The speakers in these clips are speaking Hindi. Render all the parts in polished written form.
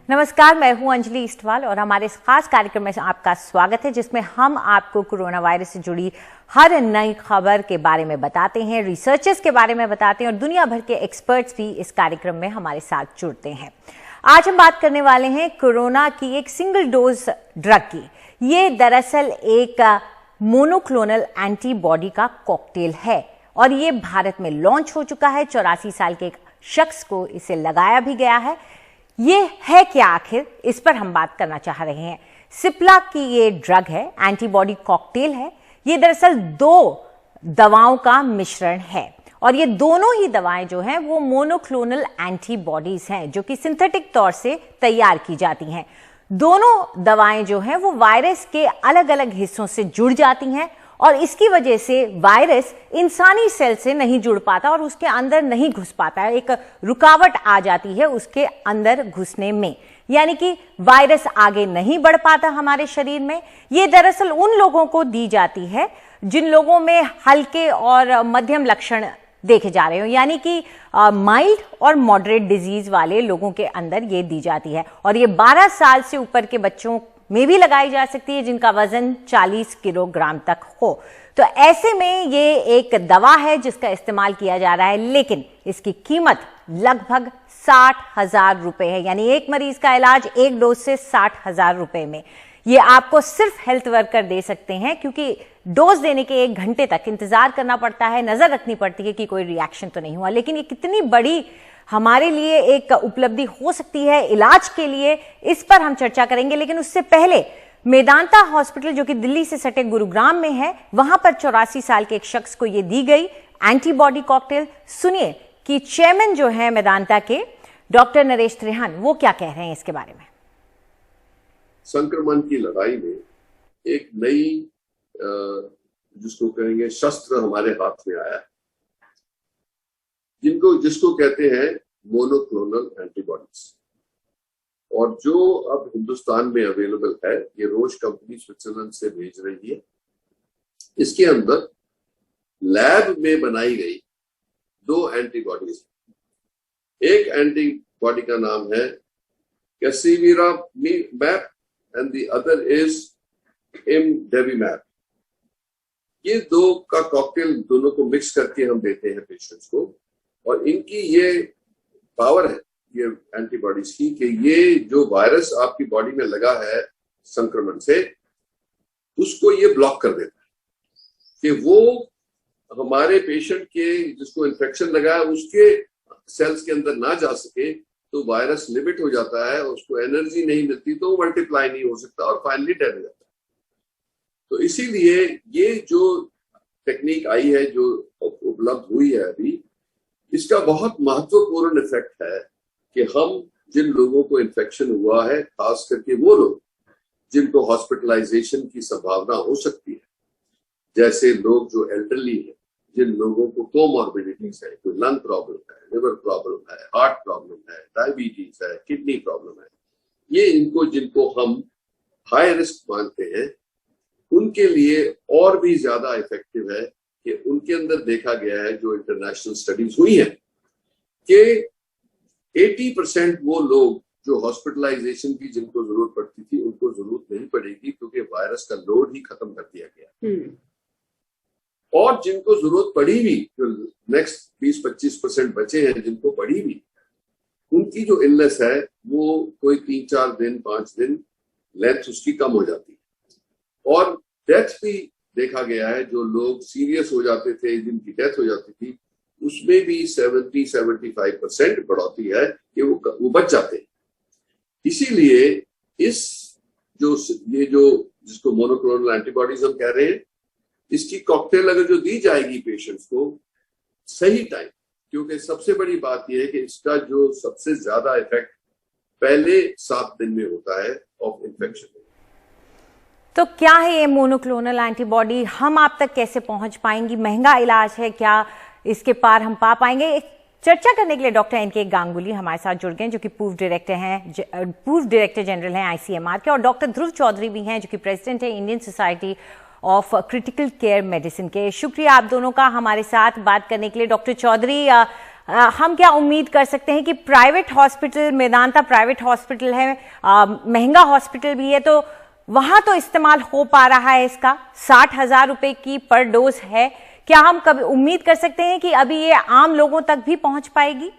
नमस्कार, मैं हूं अंजलि इस्टवाल और हमारे इस खास कार्यक्रम में आपका स्वागत है जिसमें हम आपको कोरोना वायरस से जुड़ी हर नई खबर के बारे में बताते हैं, रिसर्चर्स के बारे में बताते हैं और दुनिया भर के एक्सपर्ट्स भी इस कार्यक्रम में हमारे साथ जुड़ते हैं। आज हम बात करने वाले हैं कोरोना की एक सिंगल डोज ड्रग की। ये दरअसल एक मोनोक्लोनल एंटीबॉडी का कॉकटेल है और ये भारत में लॉन्च हो चुका है। 84 साल के एक शख्स को इसे लगाया भी गया है। ये है क्या आखिर, इस पर हम बात करना चाह रहे हैं। सिप्ला की ये ड्रग है, एंटीबॉडी कॉकटेल है। ये दरअसल 2 दवाओं का मिश्रण है और ये दोनों ही दवाएं जो हैं वो मोनोक्लोनल एंटीबॉडीज हैं जो कि सिंथेटिक तौर से तैयार की जाती हैं। दोनों दवाएं जो हैं वो वायरस के अलग अलग हिस्सों से जुड़ जाती हैं और इसकी वजह से वायरस इंसानी सेल से नहीं जुड़ पाता और उसके अंदर नहीं घुस पाता है। एक रुकावट आ जाती है उसके अंदर घुसने में, यानी कि वायरस आगे नहीं बढ़ पाता हमारे शरीर में। ये दरअसल उन लोगों को दी जाती है जिन लोगों में हल्के और मध्यम लक्षण देखे जा रहे हो, यानी कि माइल्ड और मॉडरेट डिजीज वाले लोगों के अंदर ये दी जाती है और ये 12 साल से ऊपर के बच्चों में भी लगाई जा सकती है जिनका वजन 40 किलोग्राम तक हो। तो ऐसे में ये एक दवा है जिसका इस्तेमाल किया जा रहा है, लेकिन इसकी कीमत लगभग 60,000 रुपए है, यानी एक मरीज का इलाज एक डोज से 60,000 रुपए में। ये आपको सिर्फ हेल्थ वर्कर दे सकते हैं क्योंकि डोज देने के 1 घंटे तक इंतजार करना पड़ता है, नजर रखनी पड़ती है कि कोई रिएक्शन तो नहीं हुआ। लेकिन ये कितनी बड़ी हमारे लिए एक उपलब्धि हो सकती है इलाज के लिए, इस पर हम चर्चा करेंगे। लेकिन उससे पहले मेदांता हॉस्पिटल जो कि दिल्ली से सटे गुरुग्राम में है, वहां पर 84 साल के एक शख्स को यह दी गई एंटीबॉडी कॉकटेल। सुनिए कि चेयरमैन जो है मेदांता के डॉक्टर नरेश त्रेहन वो क्या कह रहे हैं इसके बारे में। संक्रमण की लड़ाई में एक नई जिसको कहेंगे शस्त्र हमारे हाथ में आया है, जिसको कहते हैं मोनोक्लोनल एंटीबॉडीज। और जो अब हिंदुस्तान में अवेलेबल है, ये रोज कंपनी स्विट्जरलैंड से भेज रही है। इसके अंदर लैब में बनाई गई 2 एंटीबॉडीज। एक एंटीबॉडी का नाम है कैसिवीरामैप एंड द अदर इज इमडेविमैप। ये 2 का कॉकटेल दोनों को मिक्स करके हम देते हैं पेशेंट्स को और इनकी ये पावर है ये एंटीबॉडीज की कि ये जो वायरस आपकी बॉडी में लगा है संक्रमण से, उसको ये ब्लॉक कर देता है कि वो हमारे पेशेंट के जिसको इन्फेक्शन लगा है उसके सेल्स के अंदर ना जा सके, तो वायरस लिमिट हो जाता है, उसको एनर्जी नहीं मिलती तो मल्टीप्लाई नहीं हो सकता और फाइनली डेड हो जाता है। तो इसीलिए ये जो टेक्निक आई है, जो उपलब्ध हुई है अभी, इसका बहुत महत्वपूर्ण इफेक्ट है कि हम जिन लोगों को इन्फेक्शन हुआ है, खास करके वो लोग जिनको हॉस्पिटलाइजेशन की संभावना हो सकती है, जैसे लोग जो एल्डरली है, जिन लोगों को कोमॉर्बिडिटीज है, कोई लंग प्रॉब्लम है, लिवर प्रॉब्लम है, हार्ट प्रॉब्लम है, डायबिटीज है, किडनी प्रॉब्लम है, ये जिनको हम हाई रिस्क मानते हैं, उनके लिए और भी ज्यादा इफेक्टिव है कि उनके अंदर देखा गया है, जो इंटरनेशनल स्टडीज हुई है, कि 80% वो लोग जो हॉस्पिटलाइजेशन की जिनको जरूरत पड़ती थी उनको जरूरत नहीं पड़ेगी क्योंकि वायरस का लोड ही खत्म कर दिया गया। और जिनको जरूरत पड़ी भी, जो नेक्स्ट 20-25% बचे हैं जिनको पड़ी भी, उनकी जो इलनेस है वो कोई 3-4 दिन 5 दिन लेंथ उसकी कम हो जाती है। और डेथ भी देखा गया है, जो लोग सीरियस हो जाते थे, जिनकी डेथ हो जाती थी, उसमें भी 70-75% बढ़ोतरी है कि वो बच जाते हैं। इसीलिए ये जो जिसको मोनोक्लोनल एंटीबॉडीज हम कह रहे हैं, इसकी कॉकटेल अगर जो दी जाएगी पेशेंट्स को सही टाइम, क्योंकि सबसे बड़ी बात यह है कि इसका जो सबसे ज्यादा इफेक्ट पहले 7 दिन में होता है ऑफ इन्फेक्शन। तो क्या है ये मोनोक्लोनल एंटीबॉडी, हम आप तक कैसे पहुंच पाएंगी, महंगा इलाज है क्या, इसके पार हम पा पाएंगे? चर्चा करने के लिए डॉक्टर एन के गांगुली हमारे साथ जुड़ गए जो कि पूर्व डायरेक्टर जनरल हैं आईसीएमआर के, और डॉक्टर ध्रुव चौधरी भी हैं जो कि प्रेसिडेंट है Indian society of critical care medicine के। शुक्रिया आप दोनों का हमारे साथ बात करने के लिए। डॉक्टर चौधरी, हम क्या उम्मीद कर सकते हैं कि private hospital, Medanta private hospital है, महंगा हॉस्पिटल भी है, तो वहां तो इस्तेमाल हो पा रहा है इसका, 60,000 रुपए की पर डोज है, क्या हम कभी उम्मीद कर सकते हैं कि अभी ये आम लोगों तक भी पहुंच पाएगी?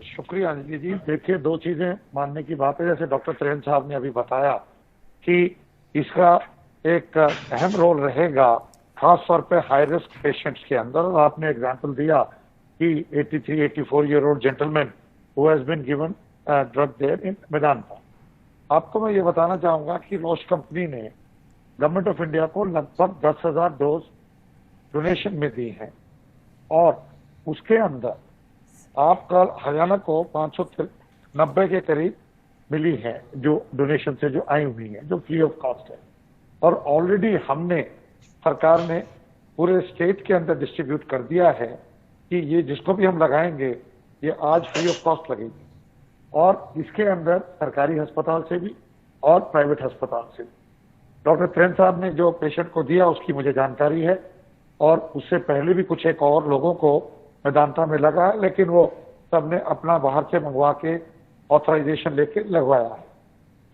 शुक्रिया अंजलि जी। देखिए, दो चीजें मानने की बात है। जैसे डॉक्टर त्रेहन साहब ने अभी बताया कि इसका एक अहम रोल रहेगा खास तौर पे हाई रिस्क पेशेंट्स के अंदर, और आपने एग्जांपल दिया कि 83-84 year old gentleman who has been given drug there in Medanta. आपको मैं ये बताना चाहूंगा कि रोश कंपनी ने गवर्नमेंट ऑफ इंडिया को लगभग 10,000 डोज डोनेशन में दी है, और उसके अंदर आपका हरियाणा को 590 के करीब मिली है, जो डोनेशन से जो आई हुई है, जो फ्री ऑफ कॉस्ट है। और ऑलरेडी हमने, सरकार ने पूरे स्टेट के अंदर डिस्ट्रीब्यूट कर दिया है कि ये जिसको भी हम लगाएंगे ये आज फ्री ऑफ कॉस्ट लगेगी, और इसके अंदर सरकारी अस्पताल से भी और प्राइवेट अस्पताल से भी। डॉक्टर त्रेहन साहब ने जो पेशेंट को दिया उसकी मुझे जानकारी है, और उससे पहले भी कुछ एक और लोगों को मेदांता में लगा है, लेकिन वो सबने अपना बाहर से मंगवा के ऑथराइजेशन लेके लगवाया है।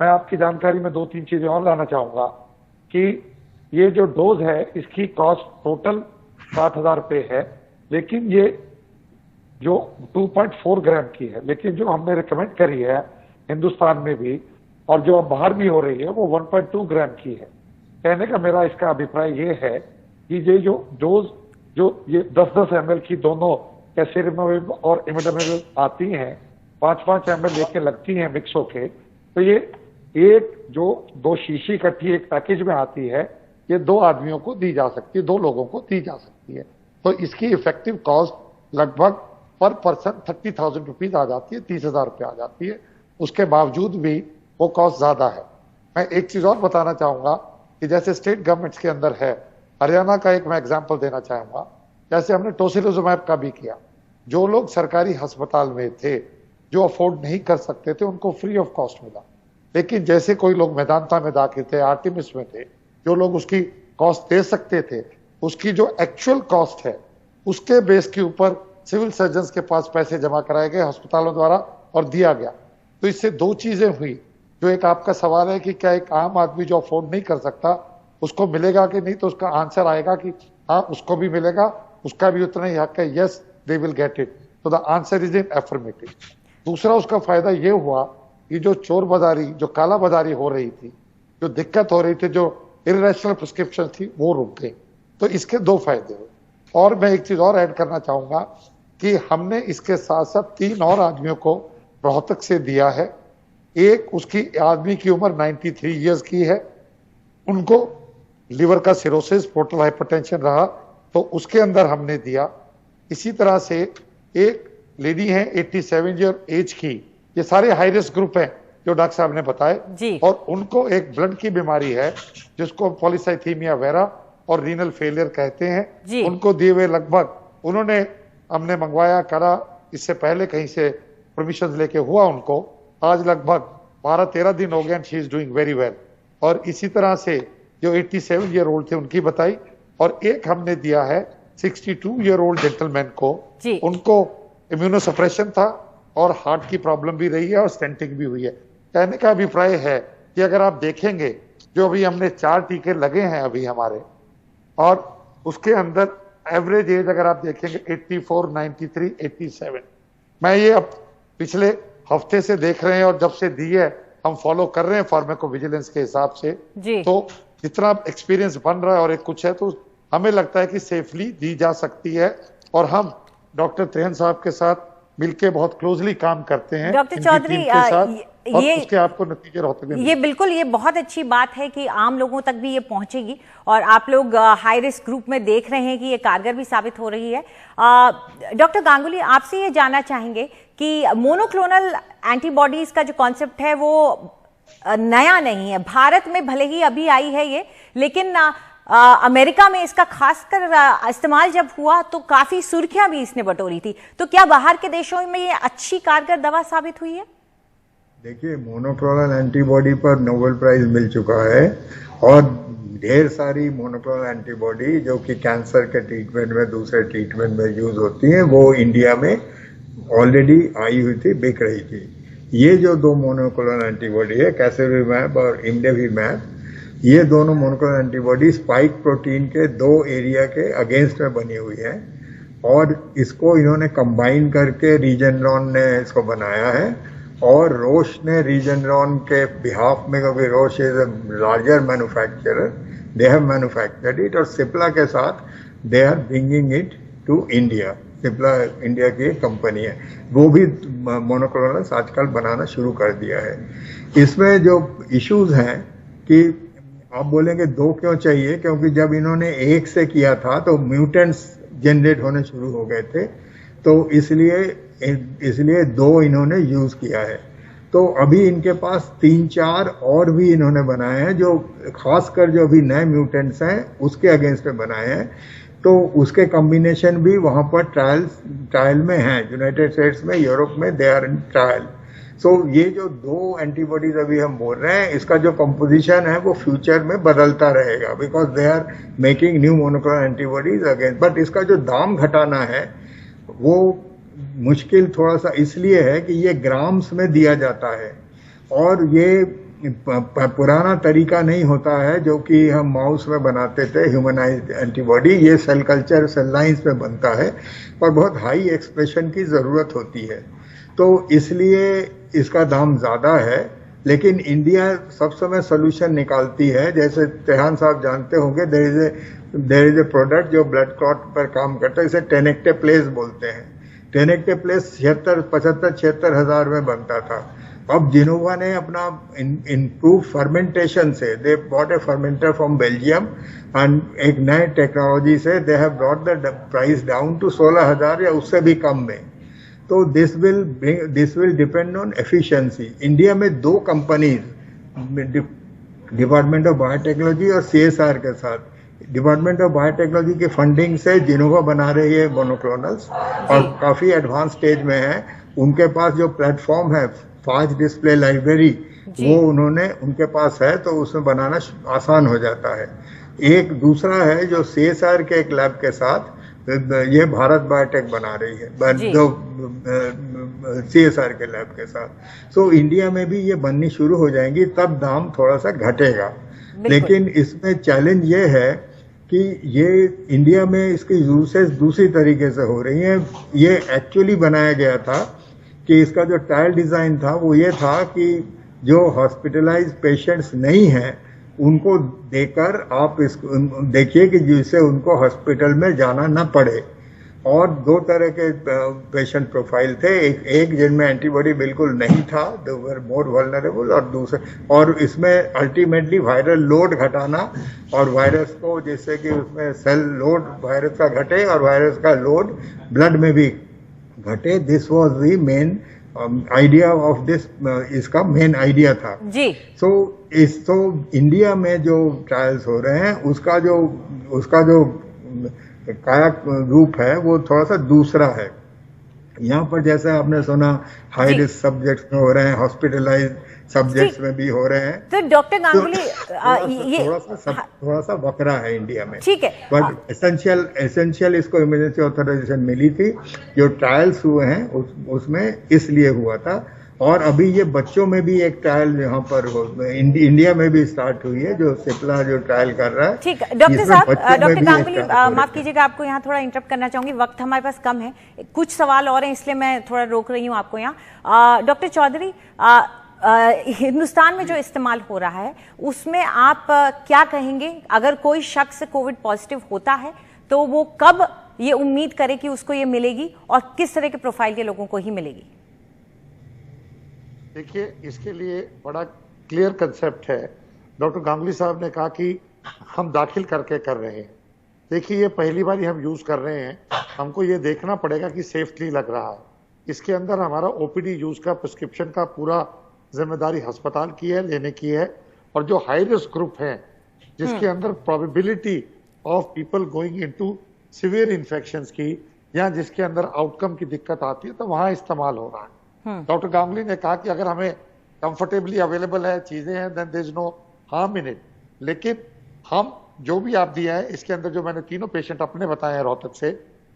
मैं आपकी जानकारी में 2-3 चीजें और लाना चाहूंगा कि ये जो डोज है इसकी कॉस्ट टोटल 60,000 रुपये है, लेकिन ये जो 2.4 ग्राम की है, लेकिन जो हमने रिकमेंड करी है हिंदुस्तान में भी और जो अब बाहर भी हो रही है वो 1.2 ग्राम की है। कहने का मेरा इसका अभिप्राय ये है कि ये जो डोज जो ये 10-10 ml की दोनों कैसेरिमाविर और इमिडामिल आती हैं, 5-5 ml लेके लगती हैं मिक्स होके, तो ये एक जो 2 शीशी इकट्ठी एक पैकेज में आती है, ये 2 आदमियों को दी जा सकती है, 2 लोगों को दी जा सकती है। तो इसकी इफेक्टिव कॉस्ट लगभग पर पर्सन 30,000 रुपीज आ जाती है, 30,000 रुपये आ जाती है। उसके बावजूद भी वो कॉस्ट ज्यादा है। मैं एक चीज और बताना चाहूंगा कि जैसे स्टेट गवर्नमेंट्स के अंदर है, हरियाणा का एक मैं एग्जांपल देना चाहूंगा। जैसे हमने टोसिलिजुमैब का भी किया, जो लोग सरकारी अस्पताल में थे, जो अफोर्ड नहीं कर सकते थे, उनको फ्री ऑफ कॉस्ट मिला। लेकिन जैसे कोई लोग मेदांता में दाखिल थे, आर्टिमिस में थे, जो लोग उसकी कॉस्ट दे सकते थे, उसकी जो एक्चुअल कॉस्ट है उसके बेस के ऊपर सिविल सर्जन के पास पैसे जमा कराए गए अस्पतालों द्वारा और दिया गया। तो इससे 2 चीजें हुई। जो एक आपका सवाल है कि क्या एक आम आदमी जो अफोर्ड नहीं कर सकता उसको मिलेगा कि नहीं, तो उसका आंसर आएगा कि हाँ, उसको भी मिलेगा, उसका भी उतना ही हक है। Yes, they will get it. तो the answer is in affirmative. दूसरा उसका फायदा ये हुआ कि जो चोर बाजारी, जो काला बाजारी हो रही थी, जो दिक्कत हो रही थी, जो इरेशनल प्रिस्क्रिप्शन थी, वो रुक गई। तो इसके 2 फायदे हुए। और मैं एक चीज और ऐड करना चाहूंगा कि हमने इसके साथ साथ 3 और आदमियों को रोहतक से दिया है। एक, उसकी आदमी की उम्र 93 ईयर्स की है, उनको लिवर का सिरोसिस, पोर्टल हाइपरटेंशन रहा, तो उसके अंदर हमने दिया। इसी तरह से एक लेडी है 87 ईयर एज की, ये सारे हाई रिस्क ग्रुप हैं जो डॉक्टर साहब ने बताए, और उनको एक ब्लड की बीमारी है जिसको पॉलीसाइथीमिया वेरा और रीनल फेलियर कहते हैं। उनको दिए हुए लगभग, उन्होंने, हमने मंगवाया करा, इससे पहले कहीं से परमिशन लेके हुआ उनको, आज लगभग 12-13 दिन हो गए, and she is doing very well. और इसी तरह से जो 87 ईयर ओल्ड थे उनकी बताई, और एक हमने दिया है 62 ईयर ओल्ड जेंटलमैन को, उनको इम्यूनोसप्रेशन था और हार्ट की प्रॉब्लम भी रही है और स्टेंटिंग भी हुई है। कहने का अभिप्राय है कि अगर आप देखेंगे जो अभी हमने 4 टीके लगे हैं अभी हमारे, और उसके अंदर एवरेज एज अगर आप देखेंगे 84, 93, 87। मैं ये अब पिछले हफ्ते से देख रहे हैं, और जब से दी है हम फॉलो कर रहे हैं फार्माकोविजिलेंस के हिसाब से, तो जितना एक्सपीरियंस बन रहा है और एक कुछ है, तो हमें लगता है कि सेफली दी जा सकती है। और हम डॉक्टर त्रेहन साहब के साथ मिलके बहुत क्लोजली काम करते हैं डॉक्टर चौधरी, ये उसके आपको नतीजे रहते हैं। ये बिल्कुल, ये बहुत अच्छी बात है कि आम लोगों तक भी ये पहुंचेगी, और आप लोग हाई रिस्क ग्रुप में देख रहे हैं कि ये कारगर भी साबित हो रही है। डॉक्टर गांगुली, आपसे ये जानना चाहेंगे कि मोनोक्लोनल एंटीबॉडीज का जो कॉन्सेप्ट है वो नया नहीं है। भारत में भले ही अभी आई है ये, लेकिन अमेरिका में इसका खासकर इस्तेमाल जब हुआ तो काफी सुर्खियां भी इसने बटोरी थी। तो क्या बाहर के देशों में ये अच्छी कारगर दवा साबित हुई है? देखिए, मोनोक्लोनल एंटीबॉडी पर नोबेल प्राइज मिल चुका है और ढेर सारी मोनोक्लोनल एंटीबॉडी जो कि कैंसर के ट्रीटमेंट में, दूसरे ट्रीटमेंट में यूज होती हैं, वो इंडिया में ऑलरेडी आई हुई थी, बिक रही थी। ये जो दो मोनोक्लोनल एंटीबॉडी है, कैसेविमैब और इमडेविमैब, ये दोनों मोनोक्लोनल एंटीबॉडी स्पाइक प्रोटीन के दो एरिया के अगेंस्ट में बनी हुई है और इसको इन्होंने कंबाइन करके रीजेनरॉन ने इसको बनाया है और रोश ने रीजेनरॉन के बिहाफ में, क्योंकि Roche is a larger manufacturer, they have manufactured it और सिप्ला के साथ they are bringing it to India. Cipla India की एक कंपनी है, वो भी मोनोक्लोनल्स आजकल बनाना शुरू कर दिया है। इसमें जो इश्यूज हैं कि आप बोलेंगे दो क्यों चाहिए, क्योंकि जब इन्होंने एक से किया था तो म्यूटेंट्स जनरेट होने शुरू हो गए थे, तो इसलिए दो इन्होंने यूज किया है। तो अभी इनके पास 3-4 और भी इन्होंने बनाए हैं, जो खासकर जो अभी नए म्यूटेंट्स हैं उसके अगेंस्ट में बनाए हैं। तो उसके कॉम्बिनेशन भी वहां पर ट्रायल में हैं, यूनाइटेड स्टेट्स में, यूरोप में, दे आर इन ट्रायल। सो ये जो दो एंटीबॉडीज अभी हम बोल रहे हैं, इसका जो कंपोजिशन है वो फ्यूचर में बदलता रहेगा, because they are making new monoclonal antibodies against. But इसका जो दाम घटाना है वो मुश्किल थोड़ा सा इसलिए है कि ये ग्राम्स में दिया जाता है और ये पुराना तरीका नहीं होता है जो कि हम माउस में बनाते थे ह्यूमनाइज्ड एंटीबॉडी। ये सेल कल्चर, सेल लाइंस में बनता है और बहुत हाई एक्सप्रेशन की जरूरत होती है, तो इसलिए इसका दाम ज्यादा है। लेकिन इंडिया सब समय सोल्यूशन निकालती है। जैसे तेहान साहब जानते होंगे, देयर इज ए प्रोडक्ट जो ब्लड क्लॉट पर काम करता है, इसे टेनेक्टेप्लेस बोलते हैं। टेनेक्टेप्लेस 75-76 हजार में बनता था। अब जिनोवा ने अपना इम्प्रूव फर्मेंटेशन से, they bought a fermenter from Belgium and एक नए टेक्नोलॉजी से they have brought the price down to 16,000 या उससे भी कम में। तो this will depend on efficiency. India में दो कंपनीज, डिपार्टमेंट ऑफ बायोटेक्नोलॉजी और CSR के साथ, डिपार्टमेंट ऑफ बायोटेक्नोलॉजी की फंडिंग से जिनोवा बना रही है मोनोक्लोनल्स और काफी एडवांस स्टेज में है। उनके पास जो प्लेटफॉर्म है फास्ट डिस्प्ले लाइब्रेरी, वो उनके पास है, तो उसमें बनाना आसान हो जाता है। एक दूसरा है जो CSR के एक लैब के साथ ये भारत बायोटेक बना रही है, जो CSR के लैब के साथ। सो इंडिया में भी ये बननी शुरू हो जाएंगी, तब दाम थोड़ा सा घटेगा। लेकिन इसमें चैलेंज ये है कि ये इंडिया में इसकी यूसेज दूसरी तरीके से हो रही है। ये एक्चुअली बनाया गया था कि इसका जो ट्रायल डिजाइन था वो ये था कि जो हॉस्पिटलाइज पेशेंट्स नहीं हैं उनको देकर आप इसको देखिए कि जिससे उनको हॉस्पिटल में जाना न पड़े। और दो तरह के पेशेंट प्रोफाइल थे, एक जिनमें एंटीबॉडी बिल्कुल नहीं था, दे वर मोर वल्नरेबल, और दूसरे, और इसमें अल्टीमेटली वायरल लोड घटाना और वायरस को, जैसे कि उसमें सेल लोड वायरस का घटे और वायरस का लोड ब्लड में भी घटे। This was the main idea of this, इसका मेन आइडिया था जी। तो इंडिया में जो ट्रायल्स हो रहे हैं उसका जो काया रूप है वो थोड़ा सा दूसरा है। यहाँ पर जैसे आपने सुना हाई रिस्क सब्जेक्ट्स में हो रहे हैं, हॉस्पिटलाइज सब्जेक्ट्स में भी हो रहे हैं। तो डॉक्टर गांगुली, ये थोड़ा सा वकरा है इंडिया में, ठीक है। बट एसेंशियल इसको इमरजेंसी ऑथराइजेशन मिली थी। जो ट्रायल्स हुए हैं उसमें इसलिए हुआ था। और अभी ये बच्चों में भी एक ट्रायल यहाँ पर इंडिया में भी स्टार्ट हुई है, जो सिप्ला जो ट्रायल कर रहा है। ठीक है डॉक्टर साहब, डॉक्टर गांगुली माफ कीजिएगा, आपको यहाँ थोड़ा इंटरप्ट करना चाहूंगी, वक्त हमारे पास कम है, कुछ सवाल और हैं इसलिए मैं थोड़ा रोक रही हूँ आपको यहाँ। डॉक्टर चौधरी, हिंदुस्तान में जो इस्तेमाल हो रहा है उसमें आप क्या कहेंगे? अगर कोई शख्स कोविड पॉजिटिव होता है तो वो कब ये उम्मीद करे कि उसको ये मिलेगी और किस तरह के प्रोफाइल के लोगों को ही मिलेगी? देखिए, इसके लिए बड़ा क्लियर कंसेप्ट है। डॉक्टर गांगुली साहब ने कहा कि हम दाखिल करके कर रहे हैं। देखिए, ये पहली बार हम यूज कर रहे हैं, हमको ये देखना पड़ेगा कि सेफली लग रहा है। इसके अंदर हमारा OPD यूज का, प्रिस्क्रिप्शन का पूरा जिम्मेदारी अस्पताल की है, लेने की है। और जो हाई रिस्क ग्रुप है जिसके अंदर probability of people going into severe infections की, या जिसके अंदर आउटकम की दिक्कत आती है, तो वहां इस्तेमाल हो रहा है। डॉक्टर गांगुली ने कहा कि अगर हमें कंफर्टेबली अवेलेबल है, चीजें हैं, then there is no harm in it. लेकिन हम जो भी आप दिया है, इसके अंदर जो मैंने तीनों पेशेंट अपने बताए हैं रोहतक से,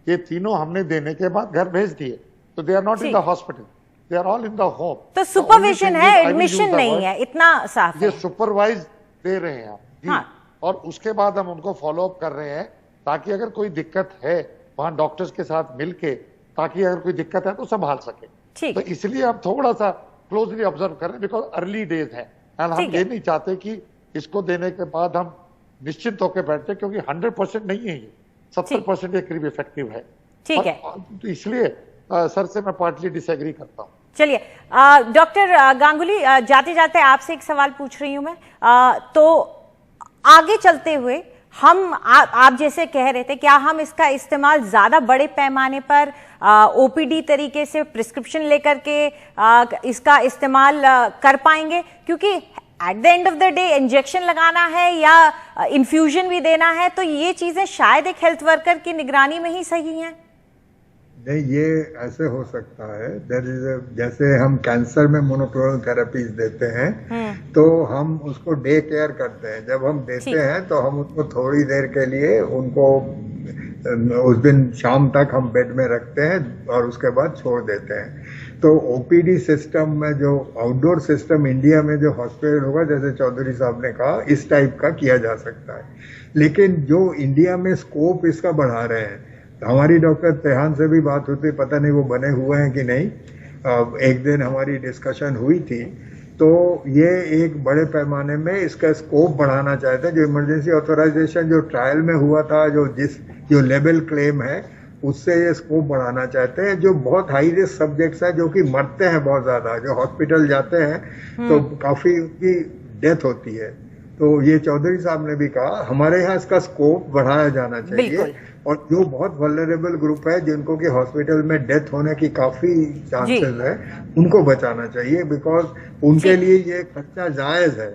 ये तीनों हमने देने के बाद घर भेज दिए। तो they are not in the hospital, they are all in the home. तो सुपरविजन है, एडमिशन नहीं है, इतना साफ ये है। सुपरवाइज दे रहे हैं आप जी। हाँ। और उसके बाद हम उनको फॉलो अप कर रहे हैं, ताकि अगर कोई दिक्कत है वहां डॉक्टर्स के साथ मिलके, ताकि अगर कोई दिक्कत है तो संभाल सके। ठीक तो इसलिए हम थोड़ा सा क्लोजली ऑब्जर्व कर रहे हैं, बिकॉज अर्ली डेज है। एंड हम ठीक है। ये नहीं चाहते कि इसको देने के बाद हम निश्चिंत होकर बैठे, क्योंकि 100% नहीं है ये, 70% ये करीब इफेक्टिव है। ठीक है। तो इसलिए सर से मैं पार्टली डिसएग्री करता हूँ। चलिए डॉक्टर गांगुली, जाते जाते आपसे एक सवाल पूछ रही हूं मैं। तो आगे चलते हुए हम आप जैसे कह रहे थे, क्या हम इसका इस्तेमाल ज्यादा बड़े पैमाने पर ओपीडी तरीके से प्रिस्क्रिप्शन लेकर के इसका इस्तेमाल कर पाएंगे? क्योंकि at the end of the day injection लगाना है या इन्फ्यूजन भी देना है, तो ये चीजें शायद एक हेल्थ वर्कर की निगरानी में ही सही हैं। नहीं, ये ऐसे हो सकता है। जैसे हम कैंसर में मोनोक्लोनल थेरेपीज देते हैं, तो हम उसको डे केयर करते हैं। जब हम देते हैं तो हम उसको थोड़ी देर के लिए उनको उस दिन शाम तक हम बेड में रखते हैं और उसके बाद छोड़ देते हैं। तो ओपीडी सिस्टम में जो आउटडोर सिस्टम इंडिया में जो हॉस्पिटल होगा, जैसे चौधरी साहब ने कहा, इस टाइप का किया जा सकता है। लेकिन जो इंडिया में स्कोप इसका बढ़ा रहे हैं, हमारी डॉक्टर त्रेहान से भी बात होती, पता नहीं वो बने हुए हैं कि नहीं। एक दिन हमारी डिस्कशन हुई थी, तो ये एक बड़े पैमाने में इसका स्कोप बढ़ाना चाहते हैं। जो इमरजेंसी ऑथराइजेशन जो ट्रायल में हुआ था, जो लेवल क्लेम है, उससे ये स्कोप बढ़ाना चाहते हैं। जो बहुत हाई रिस्क सब्जेक्ट्स हैं, जो कि मरते हैं बहुत ज्यादा, जो हॉस्पिटल जाते हैं तो काफी उनकी डेथ होती है। तो ये चौधरी साहब ने भी कहा, हमारे यहाँ इसका स्कोप बढ़ाया जाना चाहिए। और जो बहुत वल्नरेबल ग्रुप है, जिनको कि हॉस्पिटल में डेथ होने की काफी चांसेस है, उनको बचाना चाहिए, बिकॉज उनके लिए ये खर्चा जायज है।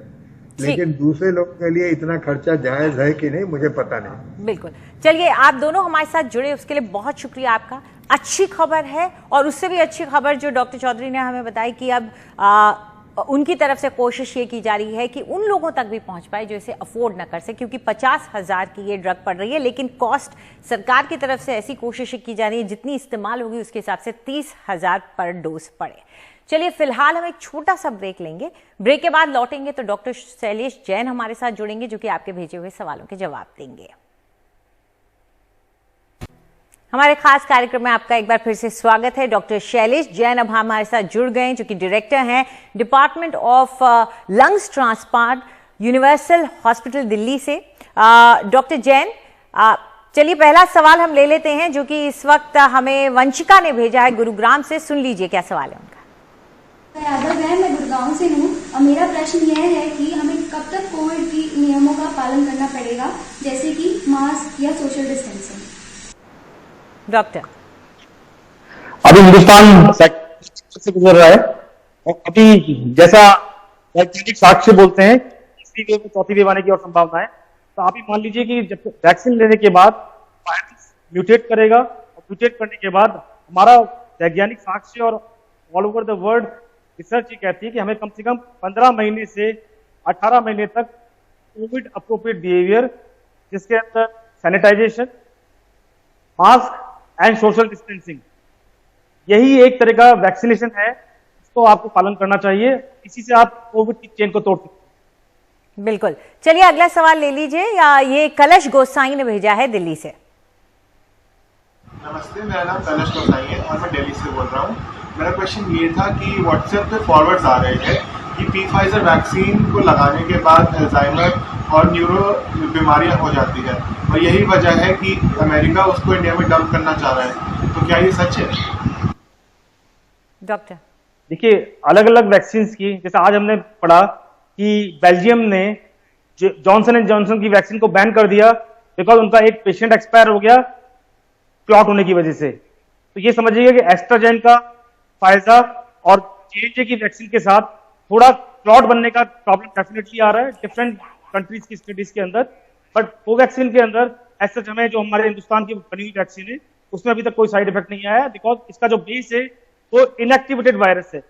लेकिन दूसरे लोगों के लिए इतना खर्चा जायज है कि नहीं, मुझे पता नहीं। बिल्कुल। चलिए, आप दोनों हमारे साथ जुड़े, उसके लिए बहुत शुक्रिया आपका। अच्छी खबर है, और उससे भी अच्छी खबर जो डॉक्टर चौधरी ने हमें बताई कि अब उनकी तरफ से कोशिश ये की जा रही है कि उन लोगों तक भी पहुंच पाए जो इसे अफोर्ड न कर सके, क्योंकि 50,000 की ये ड्रग पड़ रही है, लेकिन कॉस्ट सरकार की तरफ से ऐसी कोशिश की जा रही है जितनी इस्तेमाल होगी उसके हिसाब से 30,000 पर डोज पड़े। चलिए, फिलहाल हम एक छोटा सा ब्रेक लेंगे। ब्रेक के बाद लौटेंगे तो डॉक्टर शैलेश जैन हमारे साथ जुड़ेंगे, जो कि आपके भेजे हुए सवालों के जवाब देंगे। हमारे खास कार्यक्रम में आपका एक बार फिर से स्वागत है। डॉक्टर शैलेश जैन अब हमारे साथ जुड़ गए, जो कि डायरेक्टर हैं department of lungs transplant, universal hospital Delhi से। डॉक्टर जैन, चलिए पहला सवाल हम ले लेते हैं, जो कि इस वक्त हमें वंशिका ने भेजा है गुरुग्राम से। सुन लीजिए क्या सवाल है उनका। यादव है, मैं गुड़गांव से हूँ और मेरा प्रश्न यह है कि हमें कब तक कोविड की नियमों का पालन करना पड़ेगा, जैसे कि मास्क या सोशल डिस्टेंसिंग। डॉक्टर, अभी हिंदुस्तान से गुजर रहा है, और अभी जैसा वैज्ञानिक साक्ष्य बोलते हैं, तीसरी वेव में चौथी वेव आने की और संभावना है। तो आप ही मान लीजिए कि जब वैक्सीन लेने के बाद वायरस म्यूटेट करेगा, और म्यूटेट करने के बाद हमारा वैज्ञानिक साक्ष्य और all over the world research ये कहती है कि हमें कम से कम 15 महीने से 18 महीने तक कोविड अप्रोप्रिएट बिहेवियर, जिसके अंदर sanitization, mask and social distancing, यही एक तरह का वैक्सीनेशन है, इसको आपको पालन करना चाहिए। इसी से आप कोविड की चेन को तोड़ सकते हैं। बिल्कुल। चलिए अगला सवाल ले लीजिए। ये कलश गोसाई ने भेजा है दिल्ली से। नमस्ते, मेरा नाम कलश गोसाई है और मैं दिल्ली से बोल रहा हूँ। मेरा क्वेश्चन ये था कि व्हाट्सएप पे फॉरवर्ड्स आ रहे हैं कि फाइजर वैक्सीन को लगाने के बाद अल्जाइमर और न्यूरो बीमारियां हो जाती है, और यही वजह है कि अमेरिका उसको इंडिया में डंप करना चाह रहा है। तो क्या ये सच है? डॉक्टर, देखिए, अलग अलग वैक्सीन की, जैसे आज हमने पढ़ा कि बेल्जियम ने जॉनसन एंड जॉनसन की वैक्सीन को बैन कर दिया, बिकॉज उनका एक पेशेंट एक्सपायर हो गया क्लॉट होने की वजह से। तो ये समझिएगा कि एस्ट्राजेनेका, फाइजर और J&J की वैक्सीन के साथ थोड़ा क्लॉट बनने का प्रॉब्लम डेफिनेटली आ रहा है डिफरेंट कंट्रीज की स्टडीज के अंदर। बट कोवैक्सीन के अंदर ऐसा समय जो हमारे हिंदुस्तान की बनी हुई वैक्सीन है, उसमें अभी तक कोई साइड इफेक्ट नहीं आया है, बिकॉज इसका जो बेस है वो इनएक्टिवेटेड वायरस है।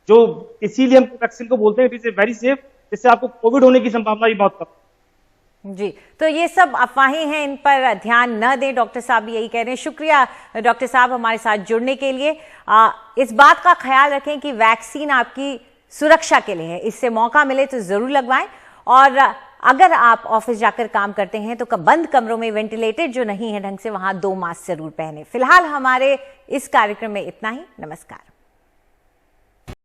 जो इसीलिए हम वैक्सीन को बोलते हैं it is a very safe, जिससे आपको कोविड होने की संभावना भी बहुत कम। जी, तो ये सब अफवाहें हैं, इन पर ध्यान न दें, डॉक्टर साहब यही कह रहे हैं। शुक्रिया डॉक्टर साहब हमारे साथ जुड़ने के लिए। इस बात का ख्याल रखें कि वैक्सीन आपकी सुरक्षा के लिए है, इससे मौका मिले तो जरूर लगवाएं। और अगर आप ऑफिस जाकर काम करते हैं तो बंद कमरों में वेंटिलेटेड जो नहीं है ढंग से, वहां 2 मास्क जरूर पहने। फिलहाल हमारे इस कार्यक्रम में इतना ही। नमस्कार।